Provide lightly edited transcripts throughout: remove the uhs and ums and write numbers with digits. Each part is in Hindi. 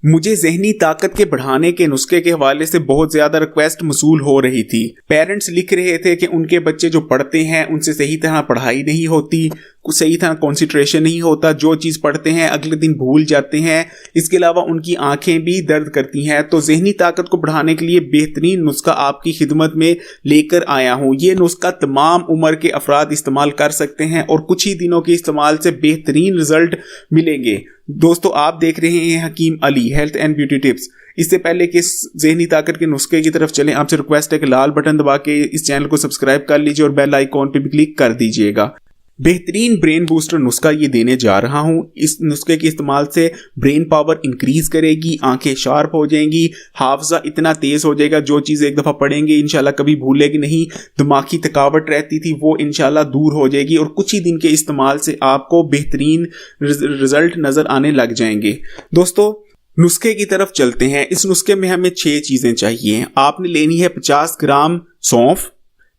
मुझे ज़हनी ताकत के बढ़ाने के नुस्खे के हवाले से बहुत ज़्यादा रिक्वेस्ट मसूल हो रही थी। पेरेंट्स लिख रहे थे कि उनके बच्चे जो पढ़ते हैं उनसे सही तरह पढ़ाई नहीं होती, कुछ सही तरह कंसंट्रेशन नहीं होता, जो चीज़ पढ़ते हैं अगले दिन भूल जाते हैं, इसके अलावा उनकी आंखें भी दर्द करती हैं। तो ज़हनी ताकत को बढ़ाने के लिए बेहतरीन नुस्खा आपकी खिदमत में लेकर आया हूँ। ये नुस्खा तमाम उम्र के अफराद इस्तेमाल कर सकते हैं और कुछ ही दिनों के इस्तेमाल से बेहतरीन रिजल्ट मिलेंगे। दोस्तों, आप देख रहे हैं Hakim Ali health and beauty tips. इससे पहले कि ज़हनी ताकत के नुस्खे की तरफ चलें, आपसे रिक्वेस्ट है कि लाल बटन दबा के इस चैनल को सब्सक्राइब कर लीजिए और बेल आइकॉन पे भी क्लिक कर दीजिएगा। बेहतरीन ब्रेन बूस्टर नुस्खा ये देने जा रहा हूँ। इस नुस्खे के इस्तेमाल से ब्रेन पावर इंक्रीज करेगी, आंखें शार्प हो जाएंगी, हाफजा इतना तेज हो जाएगा, जो चीज़ एक दफ़ा पढ़ेंगे इंशाल्लाह कभी भूलेगी नहीं। दिमागी थकावट रहती थी वो इंशाल्लाह दूर हो जाएगी और कुछ ही दिन के इस्तेमाल से आपको बेहतरीन रिजल्ट नज़र आने लग जाएंगे। दोस्तों, नुस्खे की तरफ चलते हैं। इस नुस्खे में हमें 6 चीज़ें चाहिए। आपने लेनी है 50 ग्राम सौंफ,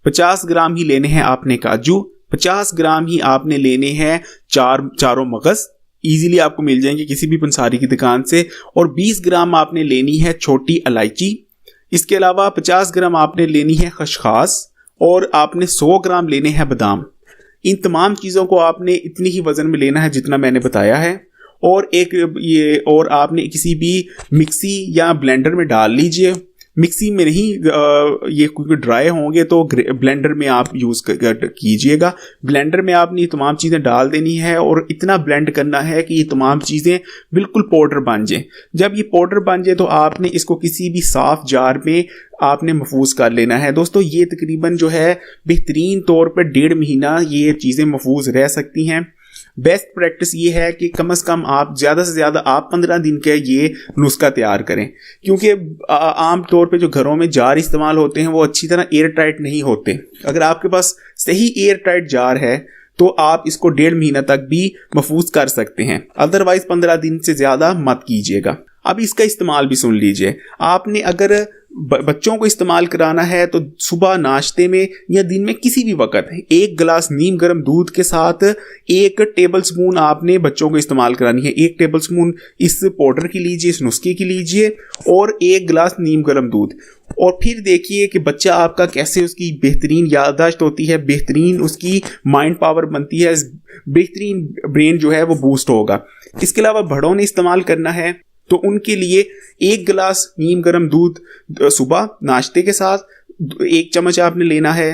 50 ग्राम ही लेने हैं आपने काजू, 50 ग्राम ही आपने लेने हैं चारों मगज, इजीली आपको मिल जाएंगे किसी भी पंसारी की दुकान से, और 20 ग्राम आपने लेनी है छोटी इलायची। इसके अलावा 50 ग्राम आपने लेनी है खसखस और आपने 100 ग्राम लेने हैं बादाम। इन तमाम चीज़ों को आपने इतनी ही वजन में लेना है जितना मैंने बताया है। और आपने किसी भी मिक्सी या ब्लेंडर में डाल लीजिए। मिक्सी में नहीं, ये क्योंकि ड्राई होंगे तो ब्लेंडर में आप यूज़ कीजिएगा। ब्लेंडर में आपने तमाम चीज़ें डाल देनी है और इतना ब्लेंड करना है कि ये तमाम चीज़ें बिल्कुल पाउडर बन जाए। जब ये पाउडर बन जाए तो आपने इसको किसी भी साफ़ जार में आपने महफूज कर लेना है। दोस्तों, ये तकरीबन जो है बेहतरीन तौर पर 1.5 महीना ये चीज़ें महफूज रह सकती हैं। बेस्ट प्रैक्टिस ये है कि कम से कम आप ज़्यादा से ज़्यादा आप 15 दिन का ये नुस्खा तैयार करें, क्योंकि आम तौर पे जो घरों में जार इस्तेमाल होते हैं वो अच्छी तरह एयर टाइट नहीं होते। अगर आपके पास सही एयर टाइट जार है तो आप इसको 1.5 महीना तक भी महफूज कर सकते हैं। अदरवाइज 15 दिन से ज़्यादा मत कीजिएगा। अब इसका इस्तेमाल भी सुन लीजिए। आपने अगर बच्चों को इस्तेमाल कराना है तो सुबह नाश्ते में या दिन में किसी भी वक्त 1 गिलास नीम गर्म दूध के साथ 1 टेबल स्पून आपने बच्चों को इस्तेमाल करानी है। 1 टेबल स्पून इस पाउडर की लीजिए, इस नुस्खे की लीजिए और 1 गिलास नीम गर्म दूध। और फिर देखिए कि बच्चा आपका कैसे उसकी बेहतरीन याददाश्त होती है, बेहतरीन उसकी माइंड पावर बनती है, बेहतरीन ब्रेन जो है वो बूस्ट होगा। इसके अलावा बड़ों ने इस्तेमाल करना है तो उनके लिए 1 गिलास नीम गर्म दूध सुबह नाश्ते के साथ 1 चम्मच आपने लेना है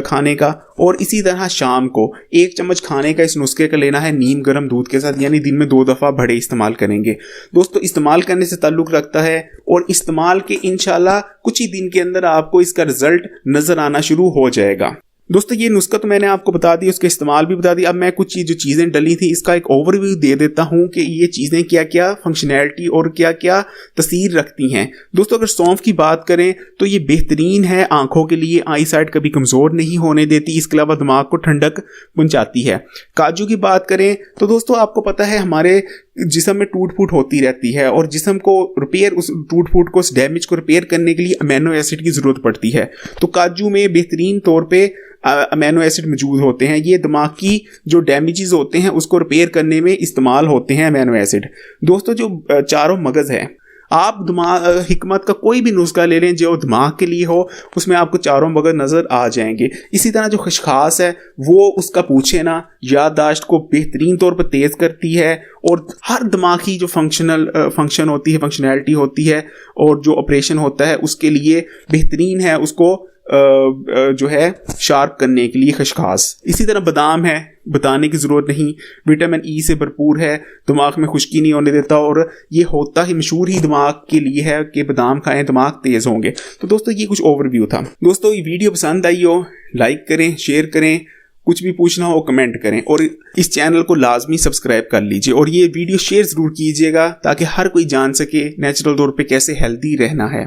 खाने का, और इसी तरह शाम को 1 चम्मच खाने का इस नुस्खे का लेना है नीम गर्म दूध के साथ, यानी दिन में 2 दफ़ा बड़े इस्तेमाल करेंगे। दोस्तों, इस्तेमाल करने से ताल्लुक़ रखता है और इस्तेमाल के इंशाल्लाह कुछ ही दिन के अंदर आपको इसका रिजल्ट नज़र आना शुरू हो जाएगा। दोस्तों, ये नुस्खा तो मैंने आपको बता दी, उसका इस्तेमाल भी बता दी। अब मैं कुछ जो चीज़ें डली थी इसका एक ओवरव्यू दे देता हूँ कि ये चीज़ें क्या क्या फंक्शनैलिटी और क्या क्या तसीर रखती हैं। दोस्तों, अगर सौंफ की बात करें तो ये बेहतरीन है आंखों के लिए, आई साइट कभी कमज़ोर नहीं होने देती, इसके अलावा दिमाग को ठंडक पहुँचाती है। काजू की बात करें तो दोस्तों, आपको पता है हमारे जिस्म में टूट फूट होती रहती है और जिस्म को रिपेयर, उस टूट फूट को, उस डैमेज को रिपेयर करने के लिए अमीनो एसिड की ज़रूरत पड़ती है। तो काजू में बेहतरीन तौर पे अमीनो एसिड मौजूद होते हैं। ये दिमाग की जो डैमेजेस होते हैं उसको रिपेयर करने में इस्तेमाल होते हैं अमीनो एसिड। दोस्तों, जो चारों मगज़ है, आप दिमाग हिकमत का कोई भी नुस्खा ले लें जो दिमाग के लिए हो, उसमें आपको चारों मगज़ नज़र आ जाएंगे। इसी तरह जो खसखस है वो उसका पूछे ना, याददाश्त को बेहतरीन तौर पर तेज़ करती है और हर दिमागी जो फंक्शन होती है, फंक्शनैलिटी होती है और जो ऑपरेशन होता है उसके लिए बेहतरीन है, उसको जो है शार्प करने के लिए खसखस। इसी तरह बादाम है, बताने की ज़रूरत नहीं, विटामिन ई से भरपूर है, दिमाग में खुश्की नहीं होने देता और ये होता ही मशहूर ही दिमाग के लिए है कि बादाम खाएं दिमाग तेज़ होंगे। तो दोस्तों, ये कुछ ओवरव्यू था। दोस्तों, ये वीडियो पसंद आई हो लाइक करें, शेयर करें, कुछ भी पूछना हो कमेंट करें और इस चैनल को लाजमी सब्सक्राइब कर लीजिए और ये वीडियो शेयर ज़रूर कीजिएगा ताकि हर कोई जान सके नेचुरल तौर पे कैसे हेल्दी रहना है।